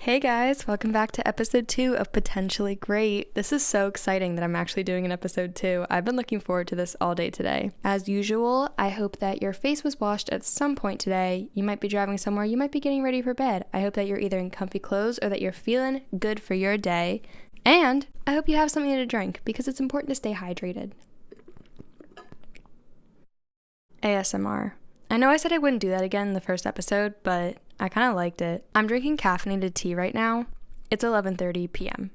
Hey guys, welcome back to episode 2 of Potentially Great. This is so exciting that I'm actually doing an episode 2. I've been looking forward to this all day today. As usual, I hope that your face was washed at some point today. You might be driving somewhere, you might be getting ready for bed. I hope that you're either in comfy clothes or that you're feeling good for your day. And I hope you have something to drink because it's important to stay hydrated. ASMR. I know I said I wouldn't do that again in the first episode, but I kind of liked it. I'm drinking caffeinated tea right now. It's 11:30 p.m.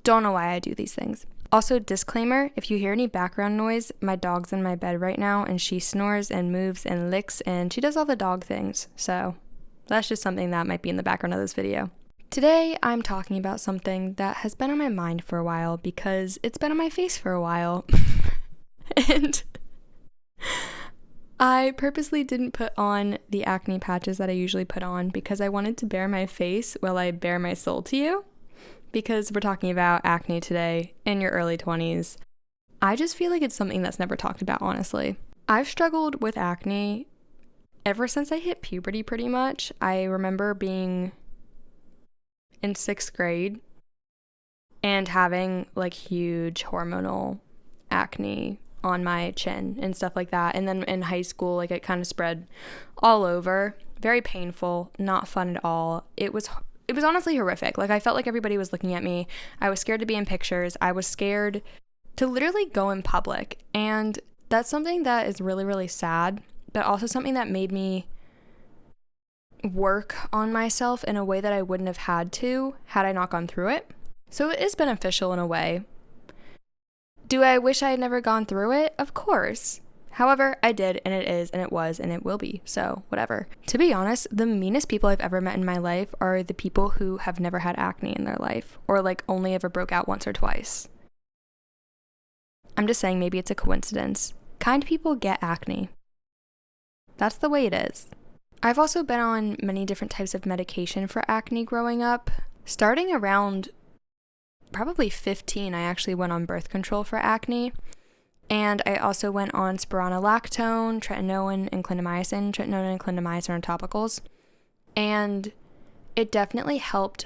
Don't know why I do these things. Also, disclaimer, if you hear any background noise, my dog's in my bed right now and she snores and moves and licks and she does all the dog things. So that's just something that might be in the background of this video. Today, I'm talking about something that has been on my mind for a while because it's been on my face for a while. And I purposely didn't put on the acne patches that I usually put on because I wanted to bare my face while I bare my soul to you. Because we're talking about acne today in your early 20s. I just feel like it's something that's never talked about, honestly. I've struggled with acne ever since I hit puberty pretty much. I remember being in 6th grade and having like huge hormonal acne on my chin and stuff like that. And then in high school, like it kind of spread all over. Very painful, not fun at all. It was honestly horrific. Like I felt like everybody was looking at me. I was scared to be in pictures. I was scared to literally go in public. And that's something that is really, really sad, but also something that made me work on myself in a way that I wouldn't have had to had I not gone through it. So it is beneficial in a way. Do I wish I had never gone through it? Of course. However, I did, and it is, and it was, and it will be, so whatever. To be honest, the meanest people I've ever met in my life are the people who have never had acne in their life, or like only ever broke out once or twice. I'm just saying maybe it's a coincidence. Kind people get acne. That's the way it is. I've also been on many different types of medication for acne growing up. Starting around probably 15, I actually went on birth control for acne. And I also went on spironolactone, tretinoin, and clindamycin. Tretinoin and clindamycin are topicals. And it definitely helped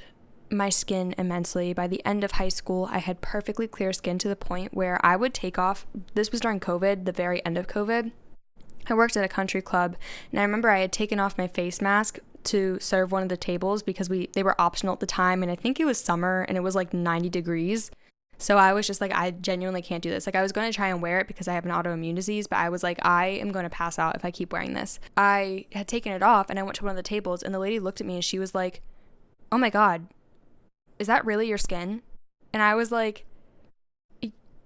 my skin immensely. By the end of high school, I had perfectly clear skin to the point where I would take off. This was during COVID, the very end of COVID. I worked at a country club, and I remember I had taken off my face mask to serve one of the tables because they were optional at the time, and I think it was summer and it was like 90 degrees. So I was just like, I genuinely can't do this. Like I was going to try and wear it because I have an autoimmune disease, but I was like, I am going to pass out if I keep wearing this. I had taken it off and I went to one of the tables and the lady looked at me and she was like, "Oh my God, is that really your skin?" And I was like,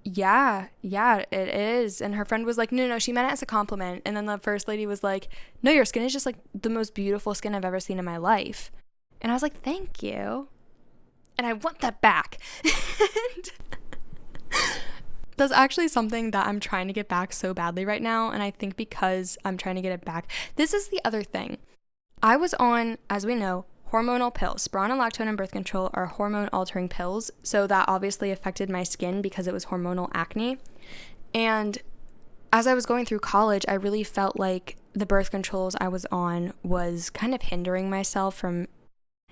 yeah, it is. And her friend was like, no, she meant it as a compliment. And then the first lady was like, "No, your skin is just like the most beautiful skin I've ever seen in my life." And I was like, "Thank you. And I want that back." And that's actually something that I'm trying to get back so badly right now. And I think because I'm trying to get it back, this is the other thing. I was on, as we know, hormonal pills. Spironolactone and birth control are hormone altering pills. So that obviously affected my skin because it was hormonal acne. And as I was going through college, I really felt like the birth controls I was on was kind of hindering myself from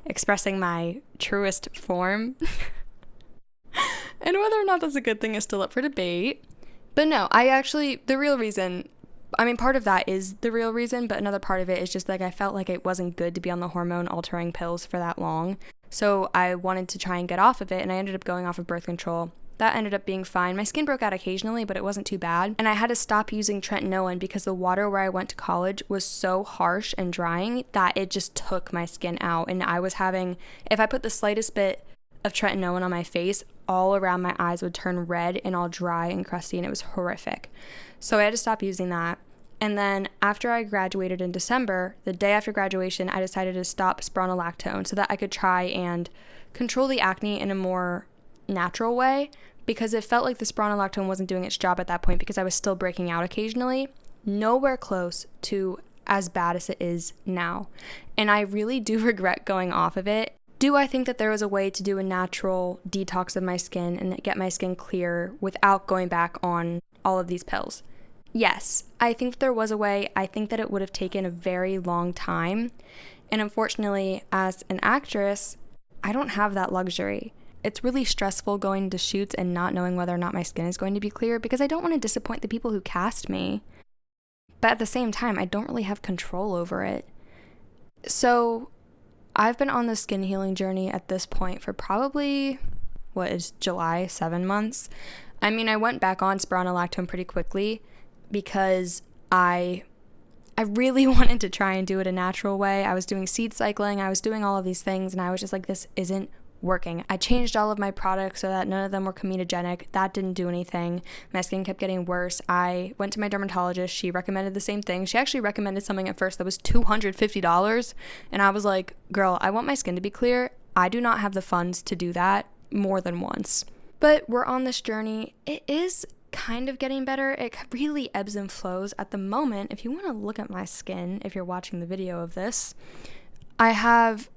expressing my truest form. And whether or not that's a good thing is still up for debate. But no, part of that is the real reason, but another part of it is just like I felt like it wasn't good to be on the hormone altering pills for that long. So I wanted to try and get off of it, and I ended up going off of birth control. That ended up being fine. My skin broke out occasionally, but it wasn't too bad. And I had to stop using tretinoin because the water where I went to college was so harsh and drying that it just took my skin out. And I was having, if I put the slightest bit of tretinoin on my face, all around my eyes would turn red and all dry and crusty, and it was horrific. So I had to stop using that. And then after I graduated in December, the day after graduation, I decided to stop spironolactone so that I could try and control the acne in a more natural way, because it felt like the spironolactone wasn't doing its job at that point because I was still breaking out occasionally. Nowhere close to as bad as it is now. And I really do regret going off of it. Do I think that there was a way to do a natural detox of my skin and get my skin clear without going back on all of these pills? Yes, I think there was a way. I think that it would have taken a very long time. And unfortunately, as an actress, I don't have that luxury. It's really stressful going to shoots and not knowing whether or not my skin is going to be clear because I don't want to disappoint the people who cast me. But at the same time, I don't really have control over it. So I've been on the skin healing journey at this point for probably, July, 7 months. I mean, I went back on spironolactone pretty quickly because I really wanted to try and do it a natural way. I was doing seed cycling, I was doing all of these things, and I was just like, this isn't working. I changed all of my products so that none of them were comedogenic. That didn't do anything. My skin kept getting worse. I went to my dermatologist. She recommended the same thing. She actually recommended something at first that was $250, and I was like, girl, I want my skin to be clear. I do not have the funds to do that more than once. But we're on this journey. It is kind of getting better. It really ebbs and flows. At the moment, if you want to look at my skin, if you're watching the video of this, I have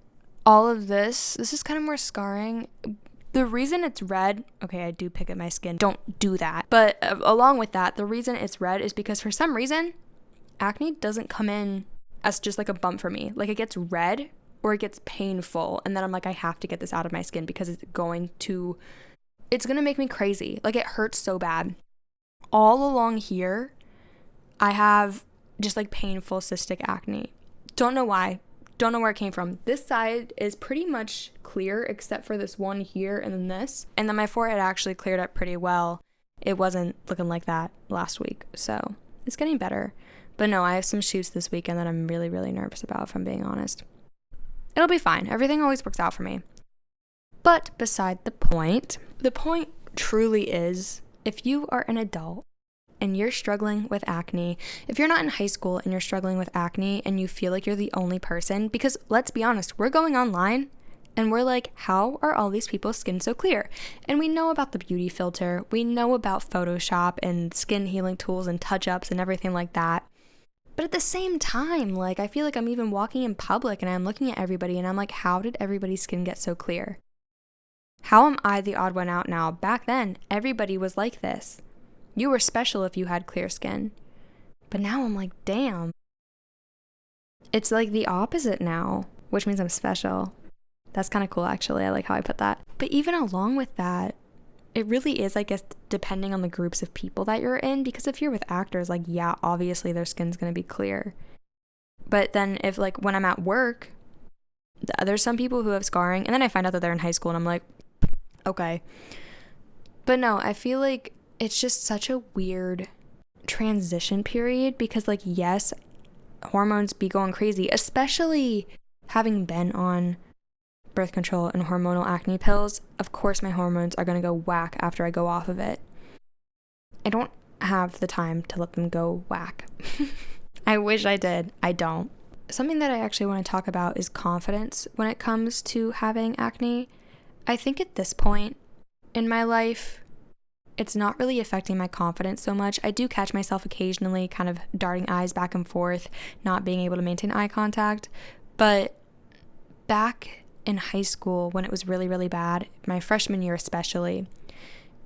all of this. This is kind of more scarring. The reason it's red, okay, I do pick at my skin. Don't do that. But along with that, the reason it's red is because for some reason, acne doesn't come in as just like a bump for me. Like it gets red or it gets painful. And then I'm like, I have to get this out of my skin because it's going to make me crazy. Like it hurts so bad. All along here, I have just like painful cystic acne. Don't know why. Don't know where it came from. This side is pretty much clear except for this one here and then this. And then my forehead actually cleared up pretty well. It wasn't looking like that last week. So it's getting better. But no, I have some shoots this weekend that I'm really, really nervous about, if I'm being honest. It'll be fine. Everything always works out for me. But beside the point truly is, if you are an adult and you're struggling with acne, if you're not in high school and you're struggling with acne and you feel like you're the only person, because let's be honest, we're going online and we're like, how are all these people's skin so clear? And we know about the beauty filter, we know about Photoshop and skin healing tools and touch-ups and everything like that. But at the same time, like, I feel like I'm even walking in public and I'm looking at everybody and I'm like, how did everybody's skin get so clear? How am I the odd one out now? Back then, everybody was like this. You were special if you had clear skin. But now I'm like, damn. It's like the opposite now, which means I'm special. That's kind of cool, actually. I like how I put that. But even along with that, it really is, I guess, depending on the groups of people that you're in. Because if you're with actors, like, yeah, obviously their skin's going to be clear. But then if, like, when I'm at work, there's some people who have scarring. And then I find out that they're in high school and I'm like, okay. But no, I feel like it's just such a weird transition period because, like, yes, hormones be going crazy, especially having been on birth control and hormonal acne pills. Of course, my hormones are going to go whack after I go off of it. I don't have the time to let them go whack. I wish I did. I don't. Something that I actually want to talk about is confidence when it comes to having acne. I think at this point in my life, it's not really affecting my confidence so much. I do catch myself occasionally kind of darting eyes back and forth, not being able to maintain eye contact. But back in high school, when it was really, really bad, my freshman year especially,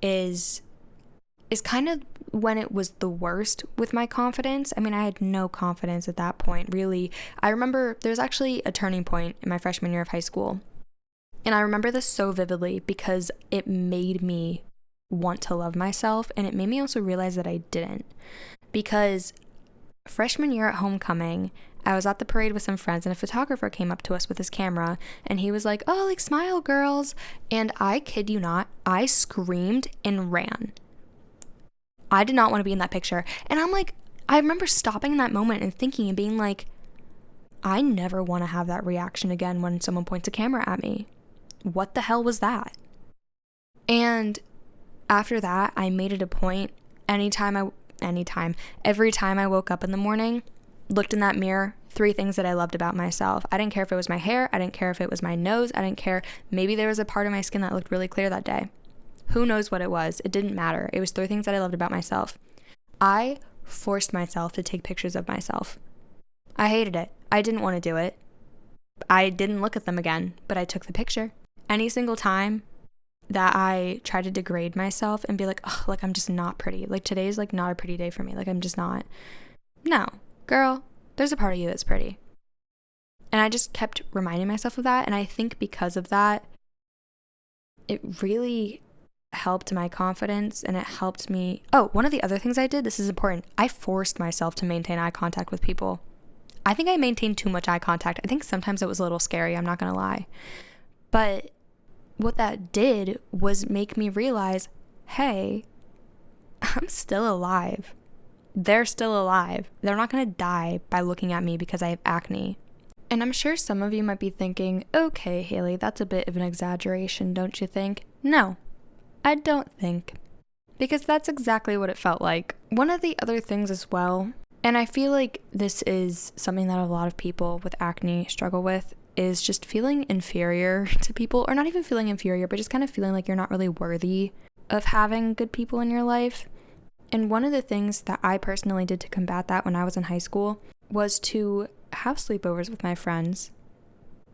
is kind of when it was the worst with my confidence. I mean, I had no confidence at that point, really. I remember there's actually a turning point in my freshman year of high school. And I remember this so vividly because it made me want to love myself, and it made me also realize that I didn't. Because freshman year at homecoming, I was at the parade with some friends and a photographer came up to us with his camera and he was like, oh, like, smile, girls. And I kid you not, I screamed and ran. I did not want to be in that picture. And I'm like, I remember stopping in that moment and thinking and being like, I never want to have that reaction again when someone points a camera at me. What the hell was that? And after that, I made it a point every time I woke up in the morning, looked in that mirror, 3 things that I loved about myself. I didn't care if it was my hair. I didn't care if it was my nose. I didn't care. Maybe there was a part of my skin that looked really clear that day. Who knows what it was? It didn't matter. It was 3 things that I loved about myself. I forced myself to take pictures of myself. I hated it. I didn't want to do it. I didn't look at them again, but I took the picture. Any single time that I try to degrade myself and be like, oh, like, I'm just not pretty. Like, today's, like, not a pretty day for me. Like, I'm just not. No, girl, there's a part of you that's pretty. And I just kept reminding myself of that. And I think because of that, it really helped my confidence and it helped me. Oh, one of the other things I did, this is important. I forced myself to maintain eye contact with people. I think I maintained too much eye contact. I think sometimes it was a little scary, I'm not going to lie. But what that did was make me realize, hey, I'm still alive. They're still alive. They're not going to die by looking at me because I have acne. And I'm sure some of you might be thinking, okay, Haley, that's a bit of an exaggeration, don't you think? No, I don't think. Because that's exactly what it felt like. One of the other things as well, and I feel like this is something that a lot of people with acne struggle with, is just feeling inferior to people, or not even feeling inferior, but just kind of feeling like you're not really worthy of having good people in your life. And one of the things that I personally did to combat that when I was in high school was to have sleepovers with my friends,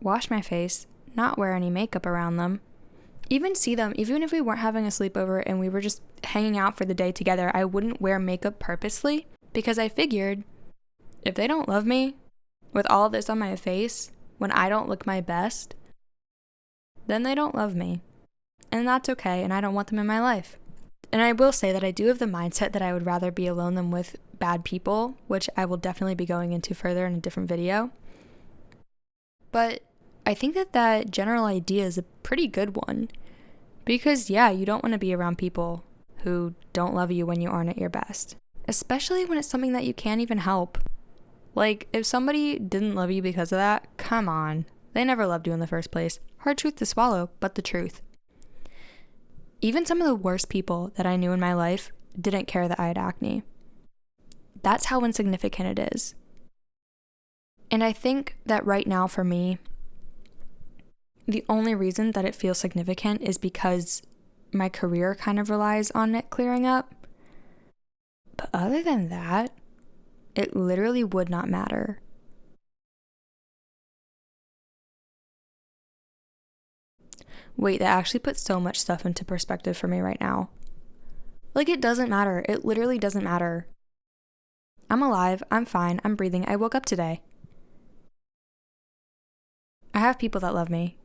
wash my face, not wear any makeup around them, even see them, even if we weren't having a sleepover and we were just hanging out for the day together, I wouldn't wear makeup purposely because I figured if they don't love me with all of this on my face when I don't look my best, then they don't love me. And that's okay, and I don't want them in my life. And I will say that I do have the mindset that I would rather be alone than with bad people, which I will definitely be going into further in a different video. But I think that general idea is a pretty good one. Because yeah, you don't want to be around people who don't love you when you aren't at your best. Especially when it's something that you can't even help. Like, if somebody didn't love you because of that, come on. They never loved you in the first place. Hard truth to swallow, but the truth. Even some of the worst people that I knew in my life didn't care that I had acne. That's how insignificant it is. And I think that right now for me, the only reason that it feels significant is because my career kind of relies on it clearing up. But other than that, it literally would not matter. Wait, that actually puts so much stuff into perspective for me right now. Like, it doesn't matter. It literally doesn't matter. I'm alive. I'm fine. I'm breathing. I woke up today. I have people that love me.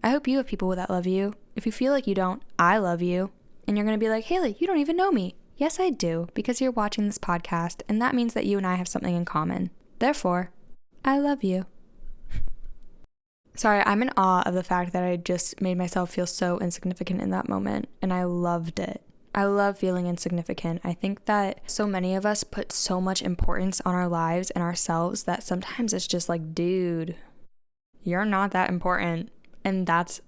I hope you have people that love you. If you feel like you don't, I love you. And you're going to be like, Haley, you don't even know me. Yes, I do, because you're watching this podcast, and that means that you and I have something in common. Therefore, I love you. Sorry, I'm in awe of the fact that I just made myself feel so insignificant in that moment, and I loved it. I love feeling insignificant. I think that so many of us put so much importance on our lives and ourselves that sometimes it's just like, dude, you're not that important, and that's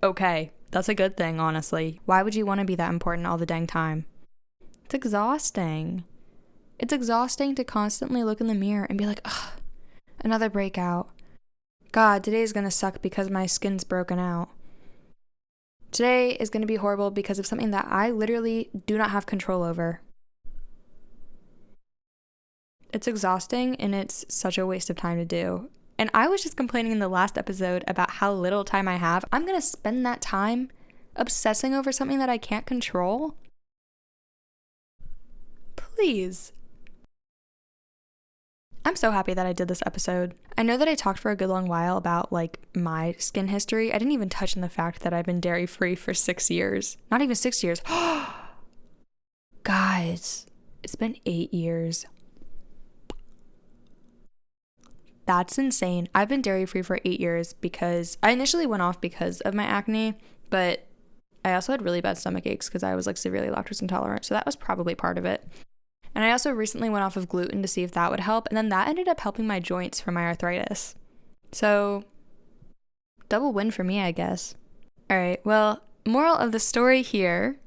okay. That's a good thing, honestly. Why would you want to be that important all the dang time? It's exhausting. It's exhausting to constantly look in the mirror and be like, ugh, another breakout. God, today's gonna suck because my skin's broken out. Today is gonna be horrible because of something that I literally do not have control over. It's exhausting and it's such a waste of time to do. And I was just complaining in the last episode about how little time I have. I'm gonna spend that time obsessing over something that I can't control? Please. I'm so happy that I did this episode. I know that I talked for a good long while about like my skin history. I didn't even touch on the fact that I've been dairy free for 6 years. Not even 6 years. Guys, it's been 8 years. That's insane. I've been dairy free for 8 years because I initially went off because of my acne, but I also had really bad stomach aches because I was like severely lactose intolerant. So that was probably part of it. And I also recently went off of gluten to see if that would help. And then that ended up helping my joints for my arthritis. So, double win for me, I guess. All right, well, moral of the story here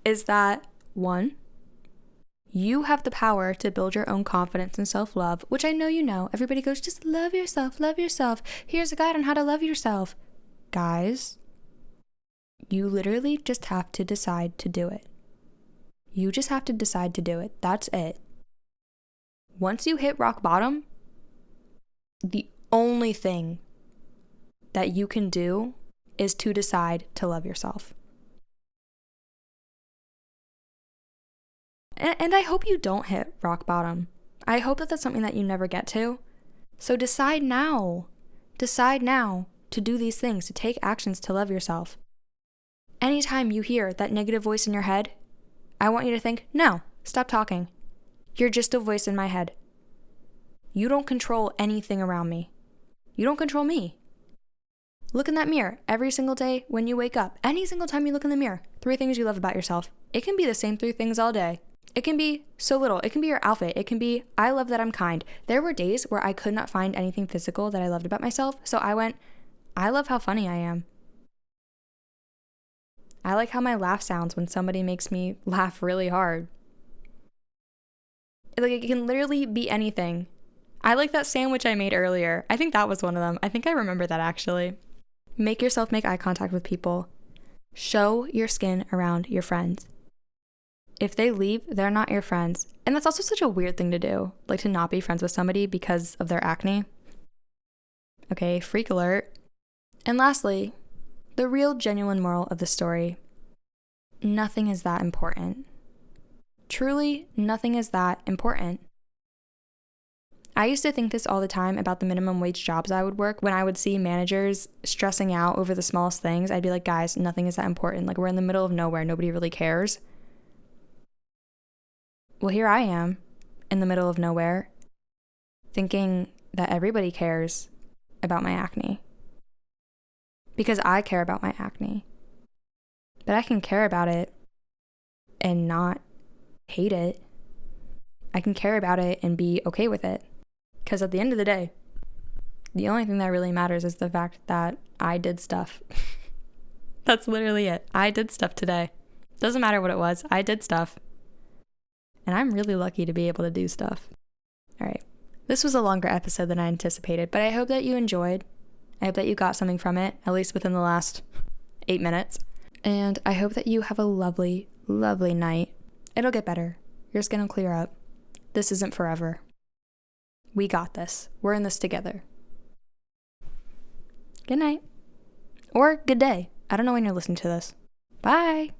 is that 1, you have the power to build your own confidence and self-love, which I know you know. Everybody goes, just love yourself, love yourself. Here's a guide on how to love yourself. Guys, you literally just have to decide to do it. You just have to decide to do it. That's it. Once you hit rock bottom, the only thing that you can do is to decide to love yourself. And I hope you don't hit rock bottom. I hope that that's something that you never get to. So decide now. Decide now to do these things, to take actions to love yourself. Anytime you hear that negative voice in your head, I want you to think, no, stop talking. You're just a voice in my head. You don't control anything around me. You don't control me. Look in that mirror every single day when you wake up. Any single time you look in the mirror, 3 things you love about yourself. It can be the same 3 things all day. It can be so little. It can be your outfit. It can be, I love that I'm kind. There were days where I could not find anything physical that I loved about myself. So I went, I love how funny I am. I like how my laugh sounds when somebody makes me laugh really hard. Like, it can literally be anything. I like that sandwich I made earlier. I think that was one of them. I think I remember that actually. Make yourself make eye contact with people. Show your skin around your friends. If they leave, they're not your friends. And that's also such a weird thing to do, like to not be friends with somebody because of their acne. Okay, freak alert. And lastly, the real genuine moral of the story. Nothing is that important. Truly, nothing is that important. I used to think this all the time about the minimum wage jobs I would work. When I would see managers stressing out over the smallest things, I'd be like, guys, nothing is that important. Like, we're in the middle of nowhere. Nobody really cares. Well, here I am in the middle of nowhere thinking that everybody cares about my acne. Because I care about my acne. But I can care about it and not hate it. I can care about it and be okay with it. Because at the end of the day, the only thing that really matters is the fact that I did stuff. That's literally it. I did stuff today. Doesn't matter what it was. I did stuff. And I'm really lucky to be able to do stuff. All right. This was a longer episode than I anticipated, but I hope that you enjoyed. I hope that you got something from it, at least within the last 8 minutes. And I hope that you have a lovely, lovely night. It'll get better. Your skin will clear up. This isn't forever. We got this. We're in this together. Good night. Or good day. I don't know when you're listening to this. Bye.